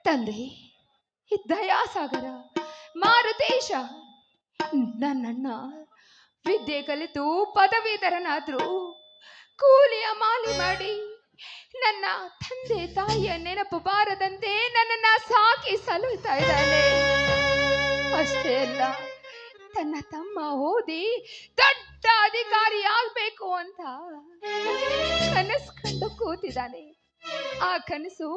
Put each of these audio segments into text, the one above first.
ತಂದೆ ದಯಾಸಾಗರ ಮಾರುತೇಶ, ನನ್ನಣ್ಣ ವಿದ್ಯೆ ಕಲಿತು ಪದವೀಧರನಾದ್ರು ಕೂಲಿಯ ಮಾಲಿ ಮಾಡಿ ನನ್ನ ತಂದೆ ತಾಯಿಯ ನೆನಪು ಬಾರದಂತೆ ನನ್ನನ್ನ ಸಾಕಿ ಸಲುತ್ತಾ ಇದ್ದಾನೆ. ಅಷ್ಟೇ ಅಲ್ಲ, ತನ್ನ ತಮ್ಮ ಓದಿ ದೊಡ್ಡ ಅಧಿಕಾರಿ ಆಗ್ಬೇಕು ಅಂತ ಕನಸು ಕಂಡು ಕೂತಿದ್ದಾನೆ. ಆ ಕನಸು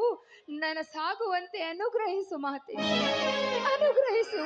ನನಸಾಗುವಂತೆ ಅನುಗ್ರಹಿಸು ಮಾತೆ, ಅನುಗ್ರಹಿಸು.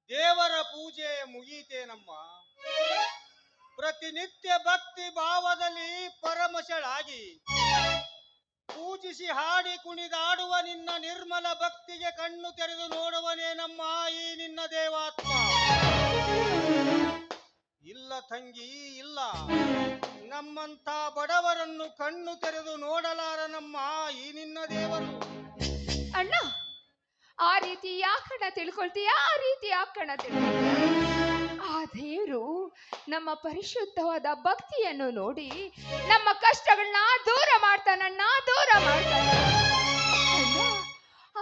ದೇವರ ಪೂಜೆ ಮುಗೀತೇನಮ್ಮ. ಪ್ರತಿನಿತ್ಯ ಭಕ್ತಿ ಭಾವದಲ್ಲಿ ಪರಮಶಳಾಗಿ ಪೂಜಿಸಿ ಹಾಡಿ ಕುಣಿದಾಡುವ ನಿನ್ನ ನಿರ್ಮಲ ಭಕ್ತಿಗೆ ಕಣ್ಣು ತೆರೆದು ನೋಡುವನೇನಮ್ಮ ಈ ನಿನ್ನ ದೇವಾತ್ಮ. ಇಲ್ಲ ತಂಗಿ, ಇಲ್ಲ. ನಮ್ಮಂತ ಬಡವರನ್ನು ಕಣ್ಣು ತೆರೆದು ನೋಡಲಾರನಮ್ಮ ಈ ನಿನ್ನ ದೇವರು. ಅಣ್ಣ, ಆ ರೀತಿ ಯಾಕಣ್ಣ ತಿಳ್ಕೊಳ್ತೀಯ? ಆ ರೀತಿ ಯಾಕಣ್ಣ ತಿಳ್ಕೊಳ್ತೀಯ? ಆ ದೇವರು ನಮ್ಮ ಪರಿಶುದ್ಧವಾದ ಭಕ್ತಿಯನ್ನು ನೋಡಿ ನಮ್ಮ ಕಷ್ಟಗಳನ್ನ ದೂರ ಮಾಡ್ತಾನಣ್ಣ, ದೂರ ಮಾಡ್ತಾನ.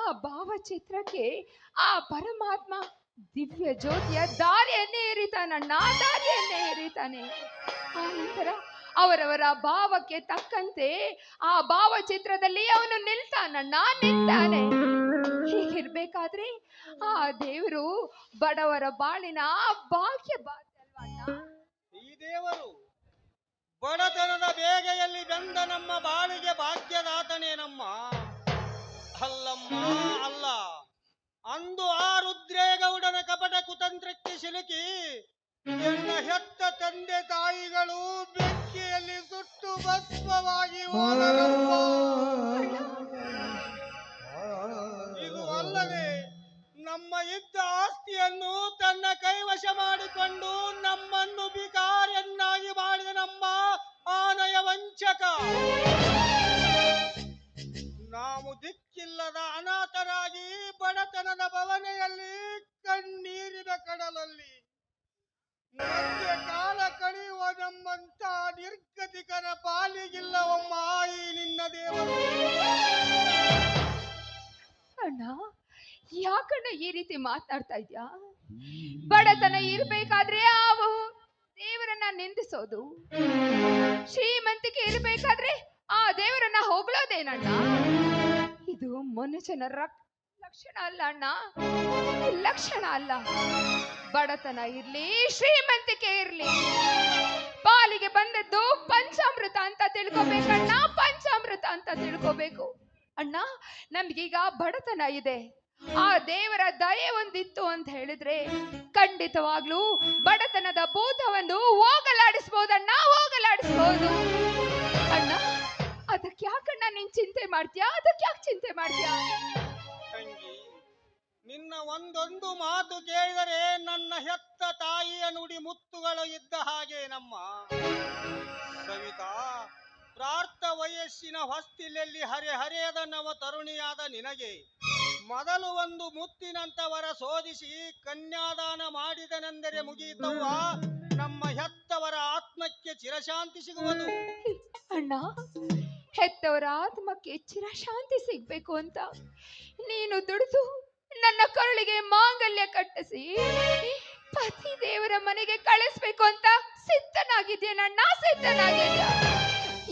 ಆ ಭಾವಚಿತ್ರಕ್ಕೆ ಆ ಪರಮಾತ್ಮ ದಿವ್ಯ ಜ್ಯೋತಿಯ ದಾರಿಯನ್ನೇ ಏರಿತಾನಣ್ಣ, ದಾರಿಯನ್ನೇ ಏರಿತಾನೆ. ಆ ನಂತರ ಅವರವರ ಭಾವಕ್ಕೆ ತಕ್ಕಂತೆ ಆ ಭಾವಚಿತ್ರದಲ್ಲಿ ಅವನು ನಿಲ್ತಾನಣ್ಣ, ನಿಲ್ತಾನೆ. ಹೀಗಿರ್ಬೇಕಾದ್ರೆ ಆ ದೇವರು ಬಡವರ ಬಾಳಿನ ಭಾಗ್ಯ ಅಲ್ವಣ್ಣ. ಈ ದೇವರು ಬಡತನದ ಬೇಗೆಯಲ್ಲಿ ಬಂದ ನಮ್ಮ ಬಾಳಿಗೆ ಭಾಗ್ಯದಾತನೇನಮ್ಮ. ಅಲ್ಲಮ್ಮ, ಅಲ್ಲ. ಅಂದು ಆ ರುದ್ರೇಗೌಡನ ಕಪಟ ಕುತಂತ್ರಕ್ಕೆ ಸಿಲುಕಿ ಎನ್ನ ಹೆತ್ತ ತಂದೆ ತಾಯಿಗಳು ಬೆಂಕಿಯಲ್ಲಿ ಸುಟ್ಟು ಭಸ್ಮವಾಗಿ ಹೋದರಮ್ಮ. ಇದು ಅಲ್ಲದೆ ನಮ್ಮ ಇದ್ದ ಆಸ್ತಿಯನ್ನು ತನ್ನ ಕೈವಶ ಮಾಡಿಕೊಂಡು ನಮ್ಮನ್ನು ಬಿಕಾರಿಯನ್ನಾಗಿ ಮಾಡಿದ ನಮ್ಮ ಆನಯ ವಂಚಕ. ನಾವು ದಿಕ್ಕಿಲ್ಲದ ಅನಾಥರಾಗಿ ಬಡತನದ ಭವನೆಯಲ್ಲಿ ಕಣ್ಣೀರಿನ ಕಡಲಲ್ಲಿ ಮಧ್ಯ ಕಾಲ ಕಳೆಯುವ ನಮ್ಮಂತ ನಿರ್ಗತಿಕರ ಪಾಲಿಗಿಲ್ಲವಮ್ಮ ಈ ನಿನ್ನ ದೇವರು. ಅಣ್ಣ, ಯಾಕಣ್ಣ ಈ ರೀತಿ ಮಾತನಾಡ್ತಾ ಇದ್ಯಾ? ಬಡತನ ಇರ್ಬೇಕಾದ್ರೆ ಆ ದೇವರನ್ನ ನಿಂದಿಸೋದು, ಶ್ರೀಮಂತಿಕೆ ಇರ್ಬೇಕಾದ್ರೆ ಆ ದೇವರನ್ನ ಹೊಗಳೋದೇನಣ್ಣ? ಇದು ಮನುಷ್ಯನ ಲಕ್ಷಣ ಅಲ್ಲ ಅಣ್ಣ, ಲಕ್ಷಣ ಅಲ್ಲ. ಬಡತನ ಇರ್ಲಿ, ಶ್ರೀಮಂತಿಕೆ ಇರ್ಲಿ, ಪಾಲಿಗೆ ಬಂದದ್ದು ಪಂಚಾಮೃತ ಅಂತ ತಿಳ್ಕೊಬೇಕಣ್ಣ, ಪಂಚಾಮೃತ ಅಂತ ತಿಳ್ಕೊಬೇಕು. ಅಣ್ಣ, ನಮ್ಗೀಗ ಬಡತನ ಇದೆ, ಆ ದೇವರ ದಯೆ ಒಂದಿತ್ತು ಅಂತ ಹೇಳಿದ್ರೆ ಖಂಡಿತವಾಗ್ಲೂ ಬಡತನದ ಭೂತವನ್ನು ಹೋಗಲಾಡಿಸ್ಬೋದಣ್ಣ, ಹೋಗಲಾಡಿಸ್ಬೋದು. ಅಣ್ಣ, ಅದಕ್ಕೆ ಯಾಕಣ್ಣ ನೀನ್ ಚಿಂತೆ ಮಾಡ್ತೀಯಾ? ಅದಕ್ಕೆ ಯಾಕೆ ಚಿಂತೆ ಮಾಡ್ತೀಯಾ? ತಂಗಿ, ನಿನ್ನ ಒಂದೊಂದು ಮಾತು ಕೇಳಿದರೆ ನನ್ನ ಹೆತ್ತ ತಾಯಿಯ ನುಡಿ ಮುತ್ತುಗಳು ಇದ್ದ ಹಾಗೆ ನಮ್ಮ ಸವಿತಾ. ಪ್ರಾರ್ಥ ವಯಸ್ಸಿನ ಹೊಸ್ತಿಲಲ್ಲಿ ಹರೆಹರೆಯದ ನವ ತರುಣಿಯಾದ ನಿನಗೆ ಮೊದಲು ಒಂದು ಮುತ್ತಿನಂತವರ ಶೋಧಿಸಿ ಕನ್ಯಾದಾನ ಮಾಡಿದನೆಂದರೆ ಮುಗಿಯಿತವ್ವ, ನಮ್ಮ ಹೆತ್ತವರ ಆತ್ಮಕ್ಕೆ ಚಿರಶಾಂತಿ ಸಿಗುವುದು. ಅಣ್ಣ, ಹೆತ್ತವರ ಆತ್ಮಕ್ಕೆ ಚಿರಶಾಂತಿ ಸಿಗ್ಬೇಕು ಅಂತ ನೀನು ದುಡಿದು ನನ್ನ ಕರುಳಿಗೆ ಮಾಂಗಲ್ಯ ಕಟ್ಟಿಸಿ ಪತಿ ದೇವರ ಮನೆಗೆ ಕಳಿಸ್ಬೇಕು ಅಂತ ಸಿದ್ಧನಾಗಿದ್ದೇನಣ್ಣ, ಸಿದ್ಧನಾಗಿದ್ಯಾ?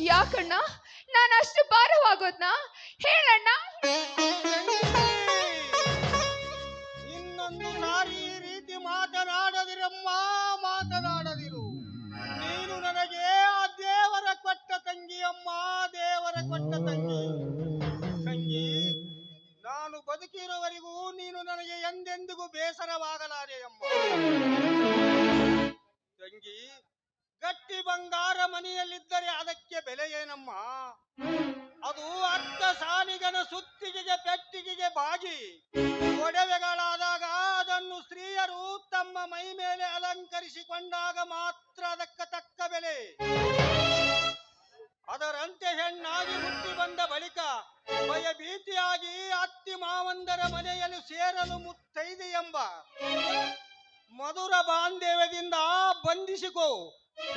ಯಾಕಣ್ಣ ನಾನು ಅಷ್ಟು ಭಾರವಾಗೋದ್ನ ಹೇಳಣ್ಣ. ಇನ್ನೊಂದು ಸಾರಿ ಈ ರೀತಿ ಮಾತನಾಡದಿರಮ್ಮ, ಮಾತನಾಡದಿರು. ನೀನು ನನಗೆ ಆ ದೇವರ ಕೊಟ್ಟ ತಂಗಿಯಮ್ಮ, ದೇವರ ಕೊಟ್ಟ ತಂಗಿ. ತಂಗಿ, ನಾನು ಬದುಕಿರುವವರೆಗೂ ನೀನು ನನಗೆ ಎಂದೆಂದಿಗೂ ಬೇಸರವಾಗಲಾರೆಯಮ್ಮ. ತಂಗಿ, ಗಟ್ಟಿ ಬಂಗಾರ ಮನೆಯಲ್ಲಿದ್ದರೆ ಅದಕ್ಕೆ ಬೆಲೆ ಏನಮ್ಮ? ಅದು ಅರ್ಧ ಸಾಲಿಗನ ಸುತ್ತಿಗೆಗೆ ಪೆಟ್ಟಿಗೆಗೆ ಬಾಗಿ ಒಡವೆಗಳಾದಾಗ ಅದನ್ನು ಸ್ತ್ರೀಯರು ತಮ್ಮ ಮೈ ಮೇಲೆ ಅಲಂಕರಿಸಿಕೊಂಡಾಗ ಮಾತ್ರ ಅದಕ್ಕೆ ತಕ್ಕ ಬೆಲೆ. ಅದರಂತೆ ಹೆಣ್ಣಾಗಿ ಹುಟ್ಟಿ ಬಂದ ಬಳಿಕ ಭಯ ಭೀತಿಯಾಗಿ ಅತ್ತಿ ಮಾವಂದರ ಮನೆಯಲ್ಲಿ ಸೇರಲು ಮುತ್ತೈದೆ ಎಂಬ ಮಧುರ ಬಾಂಧವ್ಯದಿಂದ ಬಂಧಿಸಿಕೋ.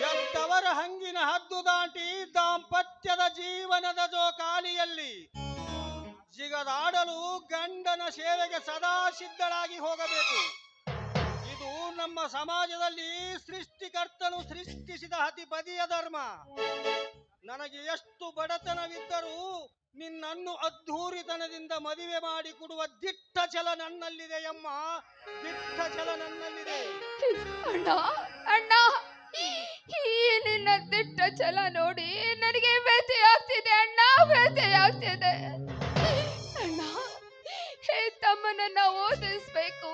ಹೆತ್ತವರ ಹಂಗಿನ ಹದ್ದು ದಾಟಿ ದಾಂಪತ್ಯದ ಜೀವನದ ಜೋಕಾಲಿಯಲ್ಲಿ ಜಿಗದಾಡಲು ಗಂಡನ ಸೇವೆಗೆ ಸದಾ ಸಿದ್ಧಳಾಗಿ ಹೋಗಬೇಕು. ಇದು ನಮ್ಮ ಸಮಾಜದಲ್ಲಿ ಸೃಷ್ಟಿಕರ್ತನು ಸೃಷ್ಟಿಸಿದ ಅತಿಪದಿಯ ಧರ್ಮ. ನನಗೆ ಎಷ್ಟು ಬಡತನವಿದ್ದರೂ ನಿನ್ನನ್ನು ಅದ್ಧೂರಿತನದಿಂದ ಮದುವೆ ಮಾಡಿ ಕೊಡುವ ದಿಟ್ಟ ಛಲ ನನ್ನಲ್ಲಿದೆ ಅಮ್ಮ, ದಿಟ್ಟ ಛಲ ನನ್ನಲ್ಲಿದೆ. ಅಣ್ಣ ಅಣ್ಣ, ಈ ನಿನ್ನ ದಿಟ್ಟ ಛಲ ನೋಡಿ ನನಗೆ ವ್ಯಥೆ ಆಗ್ತಿದೆ ಅಣ್ಣ, ವ್ಯಥೆ ಆಗ್ತಿದೆ ಅಣ್ಣ. ಹೇ ತಮ್ಮನನ್ನ ಓದಿಸ್ಬೇಕು,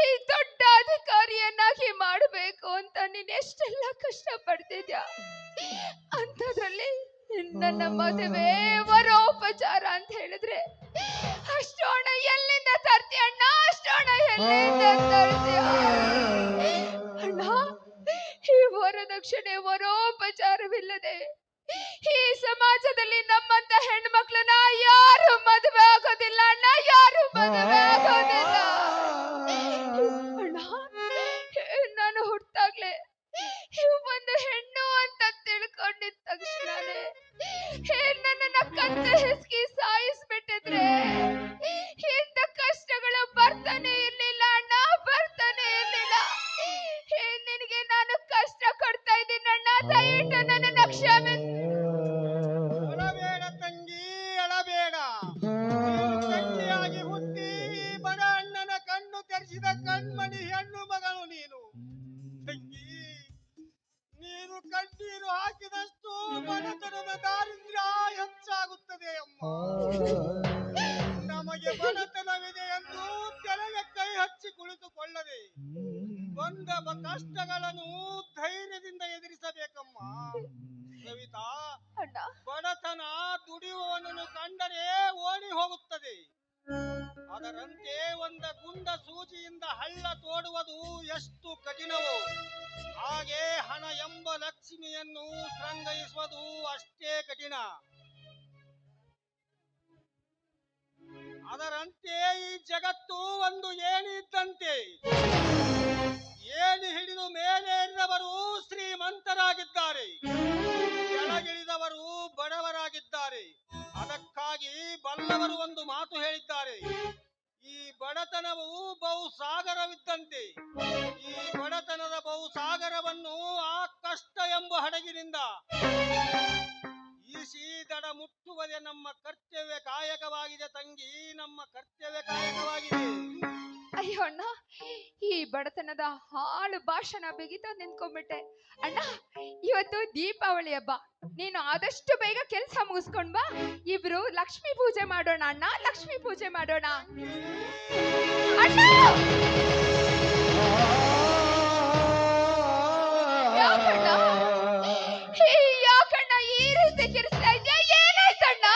ಈ ದೊಡ್ಡ ಅಧಿಕಾರಿಯನ್ನಾಗಿ ಮಾಡಬೇಕು ಅಂತ ನೀನ್ ಎಷ್ಟೆಲ್ಲ ಕಷ್ಟ ಪಡ್ತಿದ್ಯಾ. ಅಂಥದ್ರಲ್ಲಿ ನನ್ನ ಮದುವೆ ವರೋಪಚಾರ ಅಂತ ಹೇಳಿದ್ರೆ ಅಷ್ಟು ಹಣ ಎಲ್ಲಿಂದ ತರ್ತೀಯ ಅಣ್ಣ, ಅಷ್ಟು ಹಣ ಎಲ್ಲಿಂದ ತರ್ತೀಯ ಅಣ್ಣ? ಈ ವರದಕ್ಷಿಣೆ ವರೋಪಚಾರವಿಲ್ಲದೆ ಈ ಸಮಾಜದಲ್ಲಿ ನಮ್ಮಂತ ಹೆಣ್ಮಕ್ಳನ್ನ ಯಾರು ಮದುವೆ ಆಗೋದಿಲ್ಲ ಅಣ್ಣ, ಯಾರು ಮದುವೆ ಆಗೋದಿಲ್ಲ ಅಣ್ಣ. ನಾನು ಹುಟ್ಟಾಗ್ಲೆ ಒಂದು ಹೆಣ್ಣು ಅಂತ ತಿಳ್ಕೊಂಡಿದ ತಕ್ಷಣನೇ ನನ್ನನ್ನ ಕತ್ತೆ ಹಿಸ್ಕಿ ಸಾಯಿಸ್ಬಿಟ್ಟಿದ್ರೆ ಇಂಥ ಕಷ್ಟಗಳು ಬರ್ತಾನೆ ಇರ್ಲಿಲ್ಲ ಅಣ್ಣ, ಬರ್ತಾನೆ ಇರ್ಲಿಲ್ಲ. ನಿನಗೆ ನಾನು ಕಷ್ಟ ಕೊಡ್ತಾ ಇದ್ದೀನಿ ಅಣ್ಣ, ದಯವಿಟ್ಟು ನನ್ನನ್ನ ಕ್ಷಮಿಸು. ಅಳಬೇಡ ತಂಗಿ, ಅಳಬೇಡ. ತಂಗಿಯಾಗಿ ಹುಟ್ಟಿ ಬಡ ಅಣ್ಣನ ಕಣ್ಣು ತೆರೆಸಿದ ಕಣ್ಮಣಿ ಹೆಣ್ಣು ಮಗಳು ನೀನು. ತಂಗಿ, ನೀನು ಕಣ್ಣೀರು ಹಾಕಿದಷ್ಟು ಬಡತನದ ದಾರಿದ್ರ್ಯ ಹೆಚ್ಚಾಗುತ್ತದೆ ಅಮ್ಮ. ನಮಗೆ ಬಡತನವಿದೆ ಎಂದು ತೆರೆಗೆ ಕೈ ಹಚ್ಚಿ ಕುಳಿತುಕೊಳ್ಳದೆ ಬಂದ ಕಷ್ಟಗಳನ್ನು ಧೈರ್ಯದಿಂದ ಎದುರಿಸಬೇಕಮ್ಮ. ಸವಿತಾ, ಬಡತನ ದುಡಿಯುವವನನ್ನು ಕಂಡರೆ ಓಡಿ ಹೋಗುತ್ತದೆ. ಅದರಂತೆ ಒಂದ ಗುಂಡ ಸೂಜಿಯಿಂದ ಹಳ್ಳ ತೋಡುವುದು ಎಷ್ಟು ಕಠಿಣವೋ ಹಾಗೆ ಹಣ ಎಂಬ ಲಕ್ಷ್ಮಿಯನ್ನು ಸಂಗ್ರಹಿಸುವುದು ಅಷ್ಟೇ ಕಠಿಣ. ಅದರಂತೆ ಈ ಜಗತ್ತು ಒಂದು ಏಣಿ ಇದ್ದಂತೆ. ಏಣಿ ಹಿಡಿದು ಮೇಲೇರಿದವರು ಶ್ರೀಮಂತರಾಗಿದ್ದಾರೆ, ಕೆಳಗಿಳಿದವರು ಬಡವರಾಗಿದ್ದಾರೆ. ಅದಕ್ಕಾಗಿ ಬಲ್ಲವರು ಒಂದು ಮಾತು ಹೇಳಿದ್ದಾರೆ, ಈ ಬಡತನವು ಬಹುಸಾಗರವಿದ್ದಂತೆ. ಈ ಬಡತನದ ಬಹುಸಾಗರವನ್ನು ಆ ಕಷ್ಟ ಎಂಬ ಹಡಗಿನಿಂದ ಈಸಿ ದಡ ಮುಟ್ಟುವುದೇ ನಮ್ಮ ಕರ್ತವ್ಯ ಕಾಯಕವಾಗಿದೆ ತಂಗಿ, ನಮ್ಮ ಕರ್ತವ್ಯ ಕಾಯಕವಾಗಿದೆ. ಅಯ್ಯೋ ಅಣ್ಣ, ಈ ಬಡತನದ ಹಾಳು ಭಾಷಣ ಬಿಗಿತ ನಿಂತ್ಕೊಂಡ್ಬಿಟ್ಟೆ ಅಣ್ಣ. ಇವತ್ತು ದೀಪಾವಳಿ ಹಬ್ಬ, ನೀನು ಆದಷ್ಟು ಬೇಗ ಕೆಲಸ ಮುಗಿಸ್ಕೊಂಡ್ ಬಾ. ಇಬ್ರು ಲಕ್ಷ್ಮೀ ಪೂಜೆ ಮಾಡೋಣ ಅಣ್ಣ, ಲಕ್ಷ್ಮೀ ಪೂಜೆ ಮಾಡೋಣ ಅಣ್ಣ. ಯಾಕಣ್ಣ ಯಾಕಣ್ಣ ಈ ರೀತಿ ಕಿರಿಸ್ತಾ ಇದ್ಯಾ? ಏನಾಯ್ತಣ್ಣ?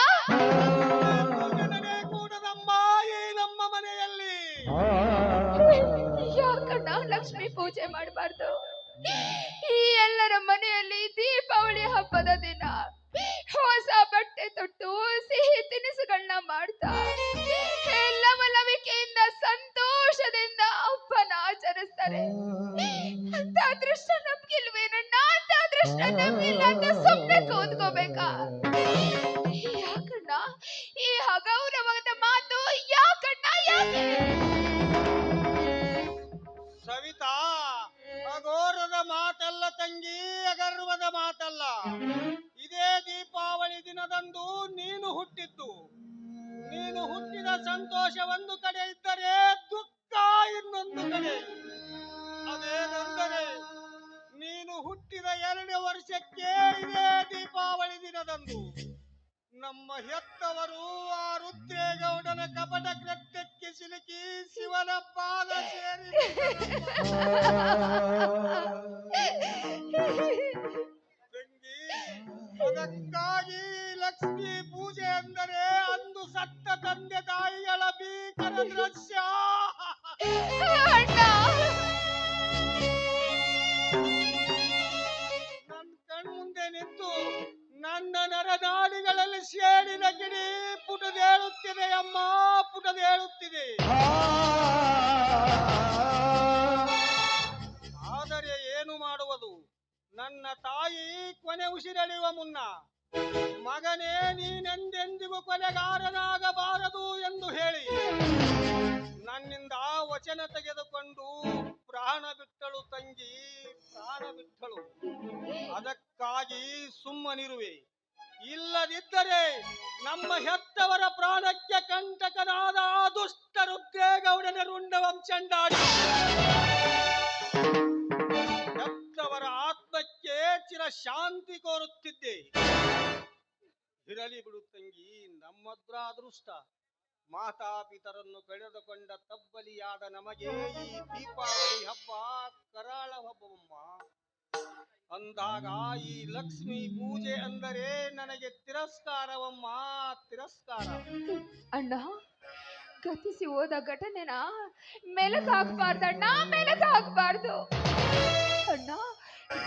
ಕೂಡದಮ್ಮ ಈ ನಮ್ಮ ಮನೆಯಲ್ಲಿ ಯಾಕಣ್ಣ ಲಕ್ಷ್ಮೀ ಪೂಜೆ ಮಾಡಬಾರ್ದು? ಈ ಎಲ್ಲರ ಮನೆಯಲ್ಲಿ ದೀಪಾವಳಿ ಹಬ್ಬದ ದಿನ ಹೊಸ ಬಟ್ಟೆ ತೊಟ್ಟು ಸಿಹಿ ತಿನಿಸುಗಳನ್ನ ಮಾಡ್ತಾ ಲವಲವಿಕೆಯಿಂದ ಸಂತೋಷದಿಂದ ಹಬ್ಬನ ಆಚರಿಸ್ತಾರೆ. ಅಂತ ಅದೃಷ್ಟ ನಮ್ಗಿಲ್ವೇನಣ್ಣ? ಅಂತ ಅದೃಷ್ಟ ನಮ್ಗಿಲ್ಲ ಅಂತ ಸುಮ್ಮನೆ ಕೂತ್ಕೋಬೇಕಾ? ಯಾಕಣ್ಣ ಈ ಅಗೌರವದ ಮಾತು? ಯಾಕಣ್ಣ ಯಾಕೆ? ಸವಿತಾ, ಅಘೋರದ ಮಾತಲ್ಲ ತಂಗಿ, ಅಗರ್ವದ ಮಾತಲ್ಲ. ಇದೇ ದೀಪಾವಳಿ ದಿನದಂದು ನೀನು ಹುಟ್ಟಿದ್ದು. ನೀನು ಹುಟ್ಟಿದ ಸಂತೋಷ ಒಂದು ಕಡೆ ಇದ್ದರೆ ದುಃಖ ಇನ್ನೊಂದು ಕಡೆ. ಅದೇನೆಂದರೆ ನೀನು ಹುಟ್ಟಿದ 2 ವರ್ಷಕ್ಕೆ ಇದೇ ದೀಪಾವಳಿ ದಿನದಂದು ನಮ್ಮ ಹೆತ್ತವರು ಆ ರುದ್ರೇಗೌಡನ ಕಪಟ ಕೃತ್ಯಕ್ಕೆ ಸಿಲುಕಿ ಶಿವನ ಪಾದ ಸೇರಿ ಏನು ಮಾಡುವುದು? ನನ್ನ ತಾಯಿ ಕೊನೆ ಉಸಿರೆಳೆಯುವ ಮುನ್ನ, ಮಗನೇ ನೀನೆಂದೆಂದಿಗೂ ಕೊಲೆಗಾರನಾಗಬಾರದು ಎಂದು ಹೇಳಿ ನನ್ನಿಂದ ವಚನ ತೆಗೆದುಕೊಂಡು ಪ್ರಾಣ ಬಿಟ್ಟಳು ತಂಗಿ, ಪ್ರಾಣ ಬಿಟ್ಟಳು. ಅದಕ್ಕಾಗಿ ಸುಮ್ಮನಿರುವೆ. ಇಲ್ಲದಿದ್ದರೆ ನಮ್ಮ ಹೆತ್ತವರ ಪ್ರಾಣಕ್ಕೆ ಕಂಟಕನಾದ ಆ ದುಷ್ಟ ರುದ್ರೇಗೌಡನ ರುಂಡವಂಶಂಡಾಡಿ ಹೆತ್ತವರ ಆತ್ಮಕ್ಕೆ ಚಿರ ಶಾಂತಿ ಕೋರುತ್ತಿದ್ದೆ. ಇರಲಿ ಬಿಡು ತಂಗಿ, ನಮ್ಮದ್ರ ಅದೃಷ್ಟ. ಮಾತಾಪಿತರನ್ನು ಕಳೆದುಕೊಂಡ ತಬ್ಬಲಿಯಾದ ನಮಗೆ ಈ ದೀಪಾವಳಿ ಹಬ್ಬ ಕರಾಳ ಹಬ್ಬವಮ್ಮ. ಅಂದಾಗ ಈ ಲಕ್ಷ್ಮೀ ಪೂಜೆ ಅಂದರೆ ನನಗೆ ತಿರಸ್ಕಾರವಮ್ಮ, ತಿರಸ್ಕಾರ. ಅಣ್ಣ, ಗತಿಸಿ ಹೋದ ಘಟನೆನ ಮೆಲುಕಾಕ್ಬಾರ್ದಣ್ಣ, ಮೆಲುಕಾಕ್ಬಾರ್ದು ಅಣ್ಣ.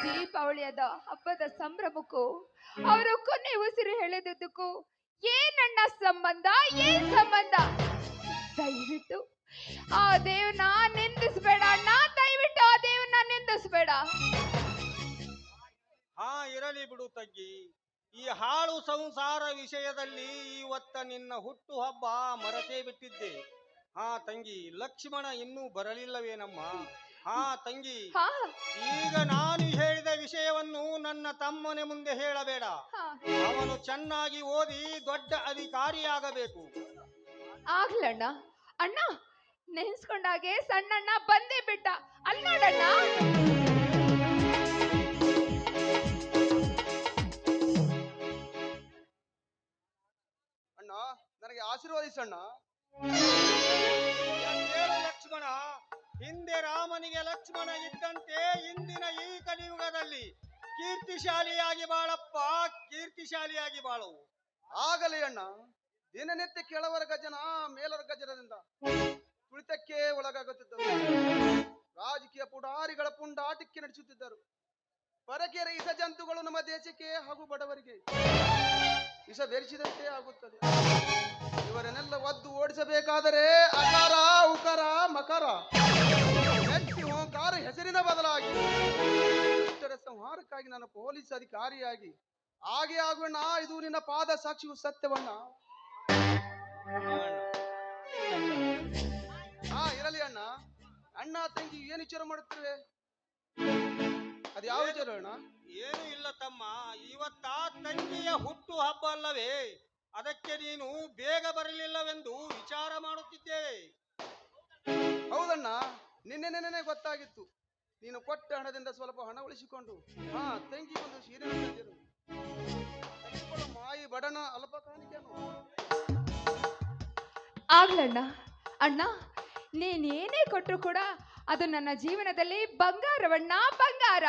ದೀಪಾವಳಿಯದ ಹಬ್ಬದ ಸಂಭ್ರಮಕ್ಕೂ ಅವರು ಕೊನೆ ಉಸಿರು ಎಳೆದದ್ದಕ್ಕೂ ಏನಣ್ಣ ಸಂಬಂಧ, ಏನ್ ಸಂಬಂಧ? ದಯವಿಟ್ಟು ಆ ದೇವ್ನ ನಿಂದಿಸ್ಬೇಡ ಅಣ್ಣ, ದಯವಿಟ್ಟು ಆ ದೇವ್ನ ನಿಂದಿಸ್ಬೇಡ. ಇರಲಿ ಬಿಡು ತಗ್ಗಿ, ಈ ಹಾಳು ಸಂಸಾರ ವಿಷಯದಲ್ಲಿ ಇವತ್ತ ನಿನ್ನ ಹುಟ್ಟು ಹಬ್ಬ ಮರೆತೇ ಬಿಟ್ಟಿದ್ದೆ. ತಂಗಿ, ಲಕ್ಷ್ಮಣ ಇನ್ನೂ ಬರಲಿಲ್ಲವೇನಮ್ಮ? ತಂಗಿ, ಈಗ ನಾನು ಹೇಳಿದ ವಿಷಯವನ್ನು ನನ್ನ ತಮ್ಮನ ಮುಂದೆ ಹೇಳಬೇಡ. ಅವನು ಚೆನ್ನಾಗಿ ಓದಿ ದೊಡ್ಡ ಅಧಿಕಾರಿಯಾಗಬೇಕು. ಆಗ್ಲಣ್ಣ. ಅಣ್ಣ, ನೆನ್ಸ್ಕೊಂಡಾಗೆ ಸಣ್ಣಣ್ಣ ಬಂದೇ ಬಿಟ್ಟ. ಅಲ್ಲಿ ನೋಡಣ್ಣ. ಅಣ್ಣ, ನನಗೆ ಆಶೀರ್ವದಿಸಣ್ಣ. ಲಕ್ಷ್ಮಣ, ಹಿಂದೆ ರಾಮನಿಗೆ ಲಕ್ಷ್ಮಣ ಇದ್ದಂತೆ ಇಂದಿನ ಈ ಕಲಿಯುಗದಲ್ಲಿ ಕೀರ್ತಿಶಾಲಿಯಾಗಿ ಬಾಳಪ್ಪ, ಕೀರ್ತಿಶಾಲಿಯಾಗಿ ಬಾಳು. ಆಗಲಿ ಅಣ್ಣ. ದಿನನಿತ್ಯ ಕೆಳವರ್ಗ ಜನ ಮೇಲ್ವರ್ಗ ಜನರಿಂದ ತುಳಿತಕ್ಕೆ ಒಳಗಾಗುತ್ತಿದ್ದರು. ರಾಜಕೀಯ ಪುಡಾರಿಗಳ ಪುಂಡಾಟಿಕೆ ನಡೆಸುತ್ತಿದ್ದರು. ಪರಕೆರೆ ಇಸ ಜಂತುಗಳು ನಮ್ಮ ದೇಶಕ್ಕೆ ಹಾಗೂ ಬಡವರಿಗೆ ವಿಷ ಬೆರೆಸಿದಂತೆ ಆಗುತ್ತದೆ. ಇವರನ್ನೆಲ್ಲ ಒದ್ದು ಓಡಿಸಬೇಕಾದರೆ ಅಕಾರ, ಉಕಾರ, ಮಕರ, ವ್ಯಕ್ತಿ ಓಂಕಾರ ಹೆಸರಿನ ಬದಲಾಗಿ ದುಷ್ಟರ ಸಂಹಾರಕ್ಕಾಗಿ ನಾನು ಪೊಲೀಸ್ ಅಧಿಕಾರಿಯಾಗಿ ಹಾಗೆ ಆಗೋಣ. ಇದು ನಿನ್ನ ಪಾದ ಸಾಕ್ಷಿಯು ಸತ್ಯವಣ್ಣ. ಇರಲಿ ಅಣ್ಣ. ಅಣ್ಣ ತಂಗಿ ಏನು ವಿಚಾರ ಮಾಡುತ್ತಿರುವೆ? ಅದು ಯಾವ ವಿಚಾರ ಅಣ್ಣ? ಏನು ಇಲ್ಲ ತಮ್ಮ, ಇವತ್ತ ತಂಗಿಯ ಹುಟ್ಟು ಹಬ್ಬ ಅಲ್ಲವೇ? ಅದಕ್ಕೆ ನೀನು ಬೇಗ ಬರಲಿಲ್ಲವೆಂದು ವಿಚಾರ ಮಾಡುತ್ತಿದ್ದೇವೆ. ಹೌದಣ್ಣ, ನಿನ್ನೆ ಗೊತ್ತಾಗಿತ್ತು. ನೀನು ಕೊಟ್ಟ ಹಣದಿಂದ ಸ್ವಲ್ಪ ಹಣ ಉಳಿಸಿಕೊಂಡು ತಂಗಿ ಒಂದು ಸೀರೆ ತಂದಿರು. ಮಾಯಿ ಬಡನ ಅಲ್ಪ ಕಾಣಿಕೆನು. ಆಗ್ಲಣ್ಣ. ಅಣ್ಣ, ನೀನೇನೇ ಕೊಟ್ಟರು ಕೂಡ ಅದು ನನ್ನ ಜೀವನದಲ್ಲಿ ಬಂಗಾರವಣ್ಣ, ಬಂಗಾರ.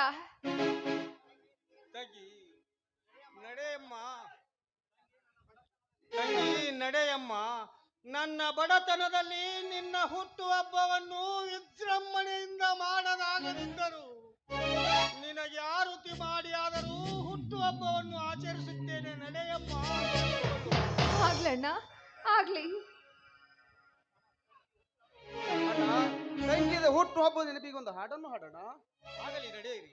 ತಂಗಿ ನಡೆಯಮ್ಮ, ತಂಗಿ ನಡೆಯಮ್ಮ. ನನ್ನ ಬಡತನದಲ್ಲಿ ನಿನ್ನ ಹುಟ್ಟು ಹಬ್ಬವನ್ನು ವಿಜೃಂಭಣೆಯಿಂದ ಮಾಡಲಾಗದಿದ್ದರು ನಿನಗೆ ಆರುತಿ ಮಾಡಿಯಾದರೂ ಹುಟ್ಟು ಹಬ್ಬವನ್ನು ಆಚರಿಸುತ್ತೇನೆ. ನಡೆಯಮ್ಮ. ಆಗ್ಲಣ್ಣ, ಆಗ್ಲಿ. ತಂಗಿದ ಹುಟ್ಟು ಹಬ್ಬದ ನೆನಪಿಗೊಂದು ಹಾಡನ್ನು ಹಾಡೋಣ. ಆಗಲಿ, ನಡೆಯಿರಿ.